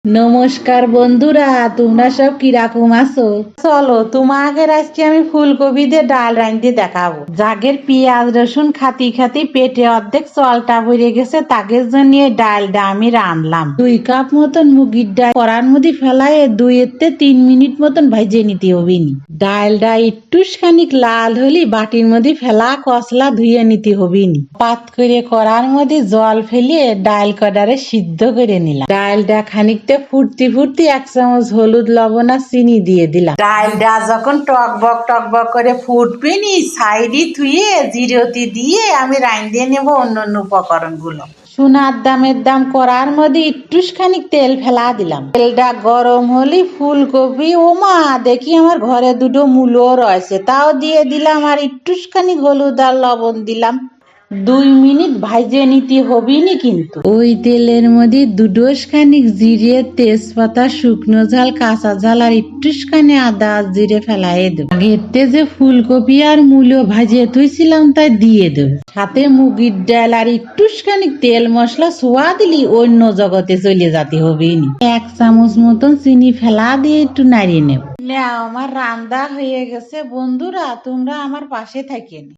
নমস্কার বন্ধুরা, তোমরা সব কিরকম আছো? চলো তোমাকে আজকে আমি ফুলকপি দিয়ে ডাল রাঁধতে দেখাবো। জাগের পেঁয়াজ রসুন খাতি খাতি পেটে অর্ধেক চলটা ভরে গেছে, তাদের জন্য এই ডালটা আমি রাঁধলাম। 2 কাপ মতন মুগির ডাল কড়ার মধ্যে ফেলায় 2 থেকে 3 মিনিট মতন ভাজে নিতে হবে। ডালটা একটুখানি লাল হলে বাটির মধ্যে ফেলা কসলা ধুয়ে নিতে হবে। পাত করে কড়ার মধ্যে জল ফেলে ডাল কড়ারে সিদ্ধ করে নিলাম। ডালটা খানিকটা ফুটতে ফুটতে 1 চামচ হলুদ লবণ আর চিনি দিয়ে দিলাম। ডালটা যখন টকবক করে ফুটবে সাইডে ধুয়ে জিরোতি দিয়ে আমি রাঁধতে নেব অন্য উপকরণ গুলো। সোনার দামের দাম করার মধ্যে একটুখানি তেল ফেলা দিলাম। তেলটা গরম হলে ফুলকপি ওমা দেখি আমার ঘরে 2টো মূলো রয়েছে, তাও দিয়ে দিলাম আর একটুখানি হলুদ আর লবণ দিলাম। 2 মিনিট ভাজে নিতে হবে কিন্তু। ওই তেলের মধ্যে 2 ডোজ জিরে, তেজপাতা, শুকনো ঝাল, কাঁচা ঝাল আর একটুখানি আদা জিরে ফেলাই দেব। আগেতে যে ফুলকপি আর মূলো ভাজিয়ে তুইছিলাম তাই দিয়ে দেব। সাথে মুগির ডাল আর একটুখানি তেল মশলা ছোঁয়া দিলি অন্য জগতে চলে যেতে হবে। 1 চামচ মতন চিনি ফেলা দিয়ে একটু নাড়িয়ে নেব। আমার রান্না হয়ে গেছে বন্ধুরা, তোমরা আমার পাশে থাকেন।